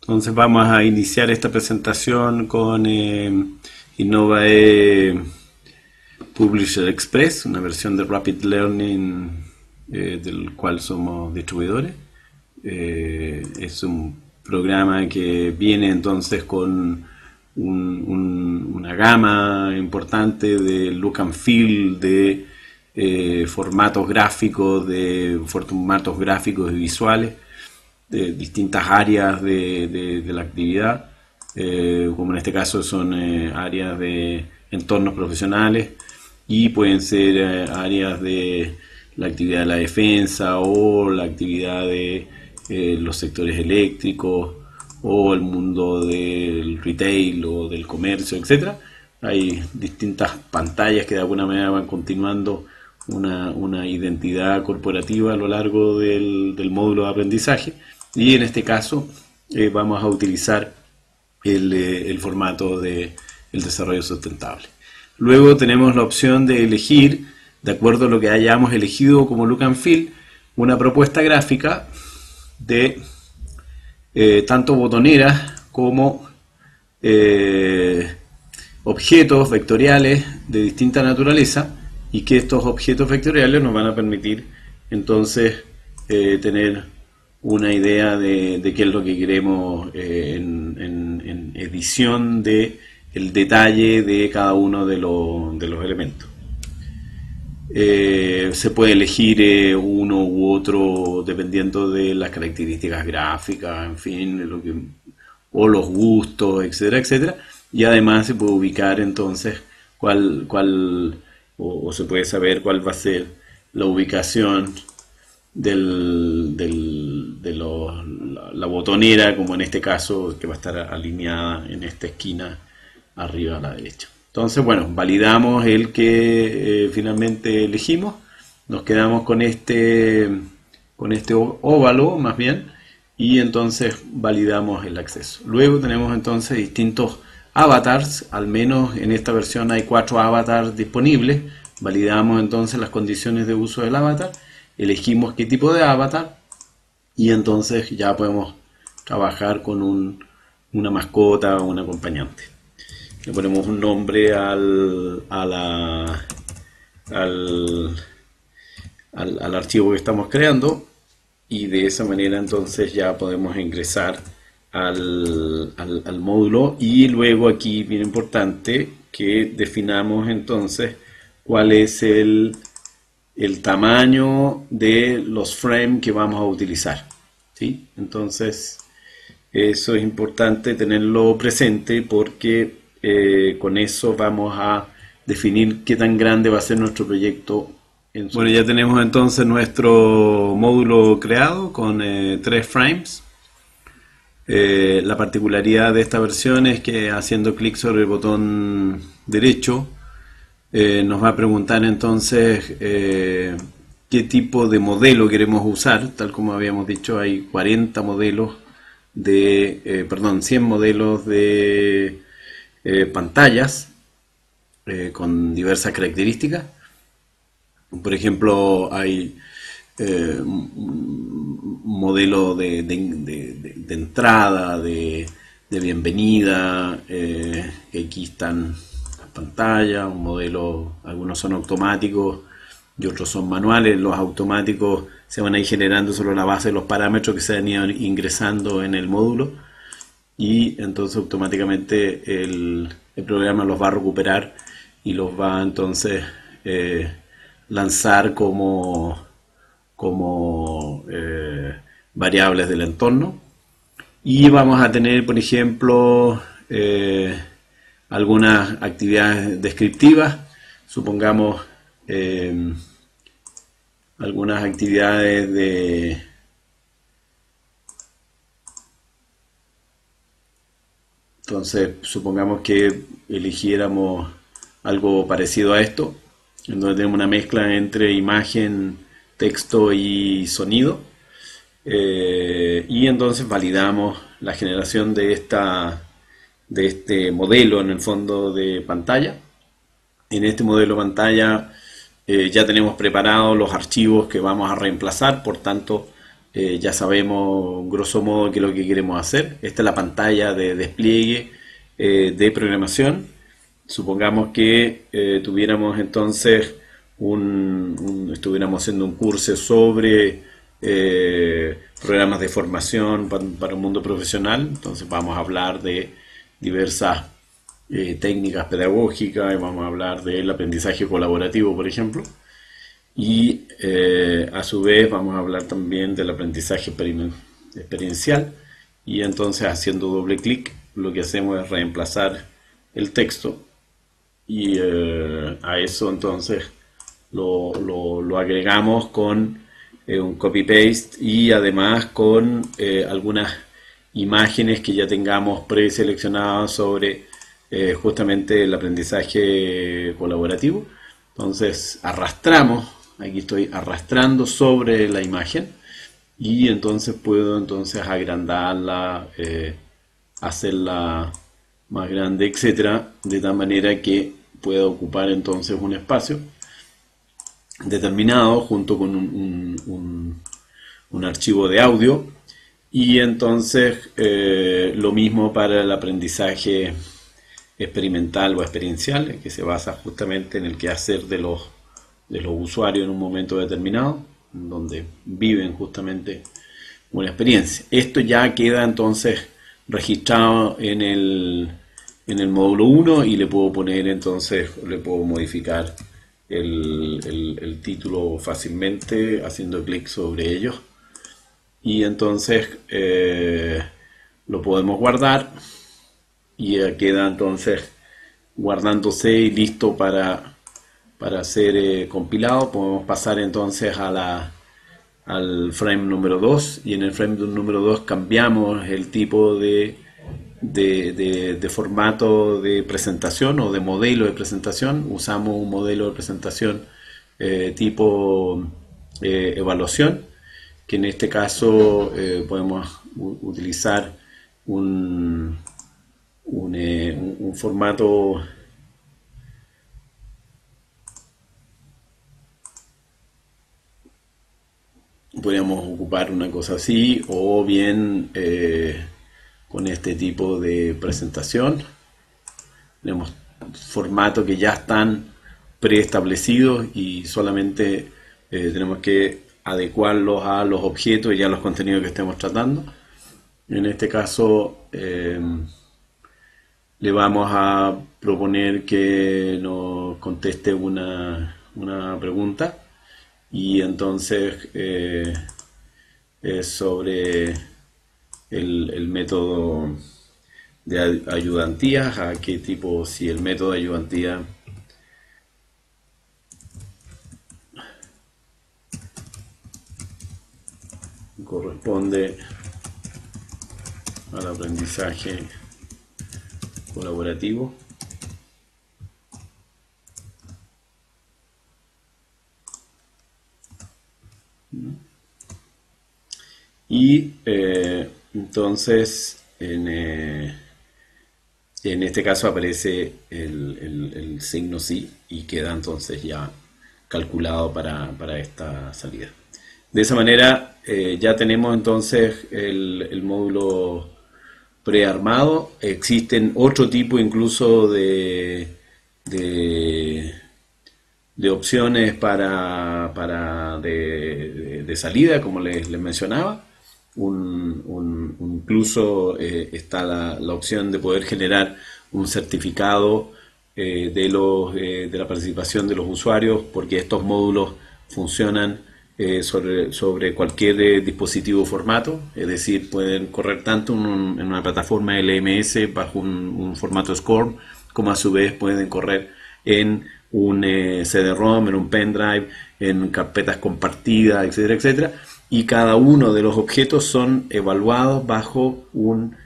Entonces vamos a iniciar esta presentación con Innovae Publisher Express, una versión de Rapid Learning del cual somos distribuidores. Es un programa que viene entonces con una gama importante de look and feel, de formatos gráficos y visuales, de distintas áreas de la actividad, como en este caso son áreas de entornos profesionales y pueden ser áreas de la actividad de la defensa o la actividad de los sectores eléctricos o el mundo del retail o del comercio, etcétera. Hay distintas pantallas que de alguna manera van continuando una identidad corporativa a lo largo del módulo de aprendizaje, y en este caso vamos a utilizar el formato del desarrollo sustentable. Luego tenemos la opción de elegir, de acuerdo a lo que hayamos elegido como look and feel, una propuesta gráfica de tanto botoneras como objetos vectoriales de distinta naturaleza, y que estos objetos vectoriales nos van a permitir entonces tener una idea de qué es lo que queremos en edición de el detalle de cada uno de los elementos. Se puede elegir uno u otro dependiendo de las características gráficas, en fin, o los gustos, etcétera, etcétera. Y además se puede ubicar entonces o se puede saber cuál va a ser la ubicación de la botonera, como en este caso, que va a estar alineada en esta esquina arriba a la derecha. Entonces, bueno, validamos el que finalmente elegimos, nos quedamos con este óvalo más bien, y entonces validamos el acceso. Luego tenemos entonces distintos avatars, al menos en esta versión hay 4 avatars disponibles. Validamos entonces las condiciones de uso del avatar, elegimos qué tipo de avatar, y entonces ya podemos trabajar con una mascota o un acompañante. Le ponemos un nombre al archivo que estamos creando, y de esa manera entonces ya podemos ingresar al módulo. Y luego aquí, bien importante, que definamos entonces cuál es el tamaño de los frames que vamos a utilizar, ¿sí? Entonces eso es importante tenerlo presente, porque con eso vamos a definir qué tan grande va a ser nuestro proyecto. Bueno, ya tenemos entonces nuestro módulo creado con 3 frames. La particularidad de esta versión es que haciendo clic sobre el botón derecho nos va a preguntar entonces qué tipo de modelo queremos usar. Tal como habíamos dicho, hay 40 modelos 100 modelos de pantallas con diversas características. Por ejemplo, hay un modelo de entrada, de bienvenida, que aquí están las pantallas, un modelo, algunos son automáticos y otros son manuales. Los automáticos se van a ir generando sobre la base de los parámetros que se han ido ingresando en el módulo, y entonces automáticamente el programa los va a recuperar y los va a entonces lanzar como variables del entorno. Y vamos a tener, por ejemplo, algunas actividades descriptivas. Supongamos algunas actividades entonces supongamos que eligiéramos algo parecido a esto, en donde tenemos una mezcla entre imagen, texto y sonido, y entonces validamos la generación de este modelo, en el fondo, de pantalla. En este modelo de pantalla ya tenemos preparados los archivos que vamos a reemplazar, por tanto ya sabemos grosso modo qué es lo que queremos hacer. Esta es la pantalla de despliegue de programación. Supongamos que tuviéramos entonces estuviéramos haciendo un curso sobre programas de formación para un mundo profesional. Entonces vamos a hablar de diversas técnicas pedagógicas, y vamos a hablar del aprendizaje colaborativo, por ejemplo. Y a su vez vamos a hablar también del aprendizaje experiencial, y entonces haciendo doble clic lo que hacemos es reemplazar el texto, y a eso entonces lo agregamos con un copy paste, y además con algunas imágenes que ya tengamos preseleccionadas sobre justamente el aprendizaje colaborativo. Entonces arrastramos, aquí estoy arrastrando sobre la imagen, y entonces puedo agrandarla, hacerla más grande, etcétera, de tal manera que pueda ocupar entonces un espacio determinado junto con un archivo de audio. Y entonces lo mismo para el aprendizaje experimental o experiencial, que se basa justamente en el quehacer de los usuarios en un momento determinado, donde viven justamente una experiencia. Esto ya queda entonces registrado en el módulo 1, y le puedo poner entonces, le puedo modificar el título fácilmente haciendo clic sobre ellos, y entonces lo podemos guardar, y queda entonces guardándose y listo para ser compilado. Podemos pasar entonces al frame número 2, y en el frame número 2 cambiamos el tipo de formato de presentación o de modelo de presentación. Usamos un modelo de presentación tipo evaluación, que en este caso podemos utilizar un formato podríamos ocupar una cosa así, o bien con este tipo de presentación. Tenemos formatos que ya están preestablecidos, y solamente tenemos que adecuarlos a los objetos y a los contenidos que estemos tratando. En este caso le vamos a proponer que nos conteste una pregunta, y entonces es sobre el método de ayudantías, a qué tipo, si el método de ayudantía corresponde al aprendizaje colaborativo. Y entonces en este caso aparece el signo sí, y queda entonces ya calculado para esta salida. De esa manera ya tenemos entonces el módulo prearmado. Existen otro tipo incluso de opciones de salida, como les mencionaba. Incluso está la opción de poder generar un certificado de la participación de los usuarios, porque estos módulos funcionan sobre cualquier dispositivo formato, es decir, pueden correr tanto en una plataforma LMS bajo un formato SCORM, como a su vez pueden correr en un CD-ROM, en un pendrive, en carpetas compartidas, etcétera, etcétera. Y cada uno de los objetos son evaluados bajo un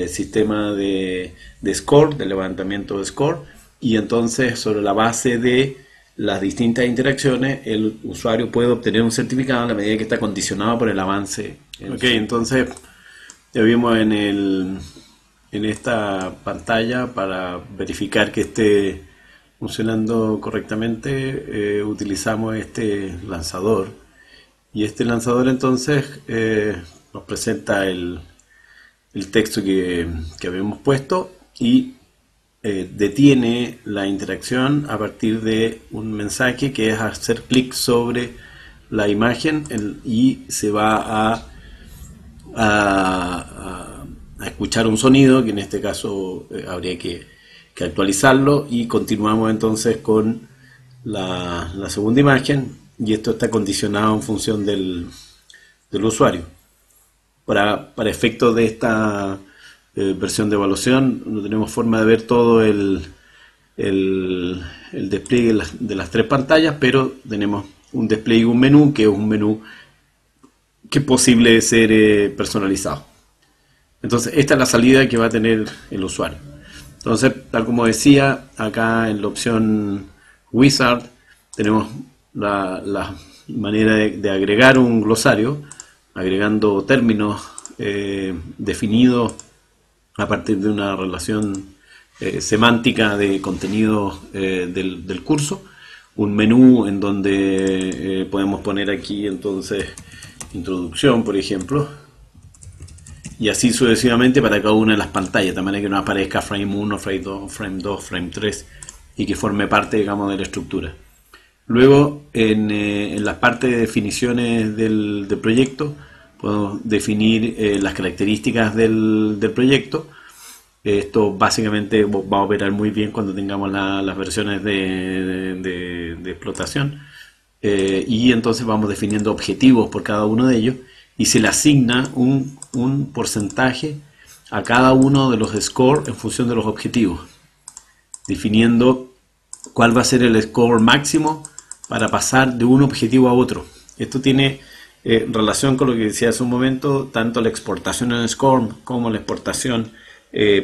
sistema de score, de levantamiento de score, y entonces sobre la base de las distintas interacciones el usuario puede obtener un certificado a la medida que está condicionado por el avance. Ok, entonces ya vimos en esta pantalla, para verificar que esté funcionando correctamente, utilizamos este lanzador, Y este lanzador entonces nos presenta el texto que habíamos puesto y detiene la interacción a partir de un mensaje que es hacer clic sobre la imagen y se va a escuchar un sonido, que en este caso habría que actualizarlo, y continuamos entonces con la segunda imagen, y esto está condicionado en función del usuario. Para efectos de esta versión de evaluación no tenemos forma de ver todo el despliegue de las tres pantallas, pero tenemos un despliegue y un menú, que es un menú que es posible ser personalizado. Entonces esta es la salida que va a tener el usuario. Entonces, tal como decía, acá en la opción Wizard tenemos la manera de agregar un glosario, agregando términos definidos a partir de una relación semántica de contenido del curso, un menú en donde podemos poner aquí entonces introducción, por ejemplo, y así sucesivamente para cada una de las pantallas, de manera que no aparezca frame 1, frame 2, frame 3 y que forme parte, digamos, de la estructura. Luego, en la parte de definiciones del proyecto, podemos definir las características del proyecto. Esto básicamente va a operar muy bien cuando tengamos las versiones de explotación. Y entonces vamos definiendo objetivos por cada uno de ellos y se le asigna un porcentaje a cada uno de los scores en función de los objetivos, definiendo cuál va a ser el score máximo para pasar de un objetivo a otro. Esto tiene relación con lo que decía hace un momento, tanto la exportación en SCORM como la exportación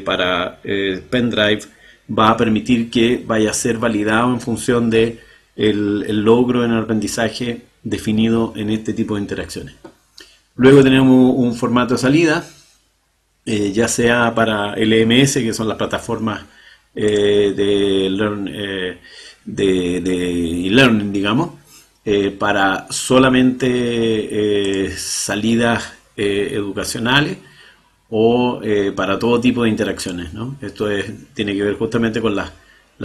para pendrive va a permitir que vaya a ser validado en función de el logro en el aprendizaje definido en este tipo de interacciones. Luego tenemos un formato de salida, ya sea para LMS, que son las plataformas de e-learning, digamos, para solamente salidas educacionales o para todo tipo de interacciones, ¿no? Esto tiene que ver justamente con las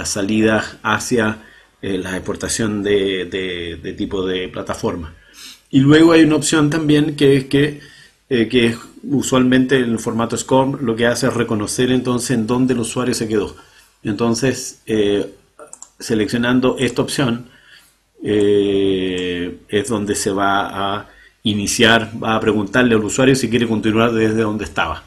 salidas hacia la exportación de tipo de plataforma. Y luego hay una opción también que es usualmente en el formato SCORM, lo que hace es reconocer entonces en dónde el usuario se quedó. Entonces, seleccionando esta opción es donde se va a iniciar, va a preguntarle al usuario si quiere continuar desde donde estaba.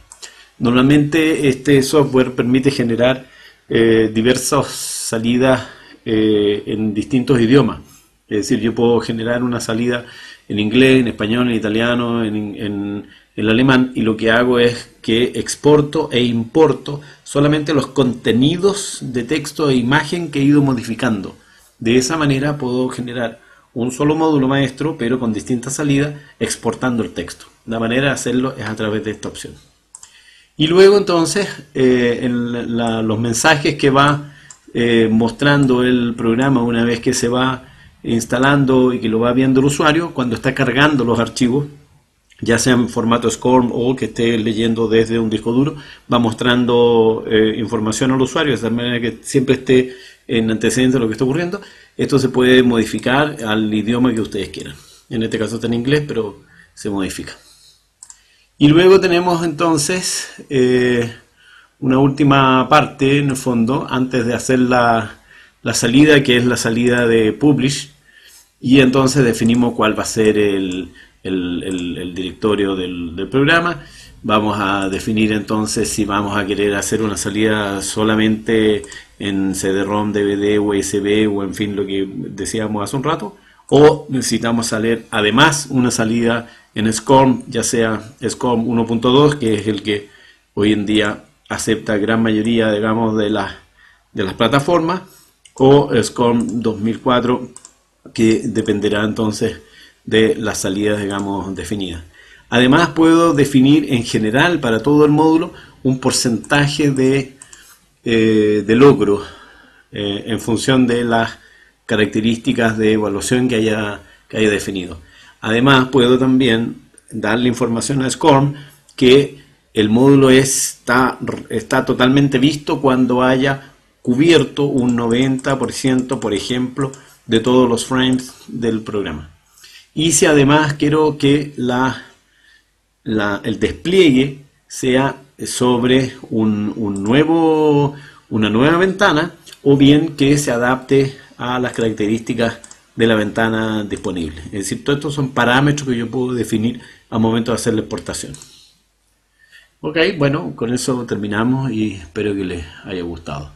Normalmente este software permite generar diversas salidas en distintos idiomas. Es decir, yo puedo generar una salida en inglés, en español, en italiano, en el alemán, y lo que hago es que exporto e importo solamente los contenidos de texto e imagen que he ido modificando. De esa manera puedo generar un solo módulo maestro, pero con distintas salidas, exportando el texto. La manera de hacerlo es a través de esta opción. Y luego entonces los mensajes que va mostrando el programa una vez que se va instalando y que lo va viendo el usuario, cuando está cargando los archivos, ya sea en formato SCORM o que esté leyendo desde un disco duro, va mostrando información al usuario, de tal manera que siempre esté en antecedente de lo que está ocurriendo. Esto se puede modificar al idioma que ustedes quieran. En este caso está en inglés, pero se modifica. Y luego tenemos entonces una última parte, en el fondo, antes de hacer la salida, que es la salida de Publish, y entonces definimos cuál va a ser el directorio del programa. Vamos a definir entonces si vamos a querer hacer una salida solamente en CD-ROM, DVD, USB o en fin, lo que decíamos hace un rato, o necesitamos hacer además una salida en SCORM, ya sea SCORM 1.2, que es el que hoy en día acepta gran mayoría, digamos, de las plataformas, o SCORM 2004, que dependerá entonces de las salidas, digamos, definidas. Además puedo definir en general para todo el módulo un porcentaje de logro en función de las características de evaluación que haya definido. Además, puedo también darle información a SCORM que el módulo está totalmente visto cuando haya cubierto un 90%, por ejemplo, de todos los frames del programa. Y si además quiero que el despliegue sea sobre una nueva ventana, o bien que se adapte a las características de la ventana disponible. Es decir, todos estos son parámetros que yo puedo definir al momento de hacer la exportación. Ok, bueno, con eso terminamos y espero que les haya gustado.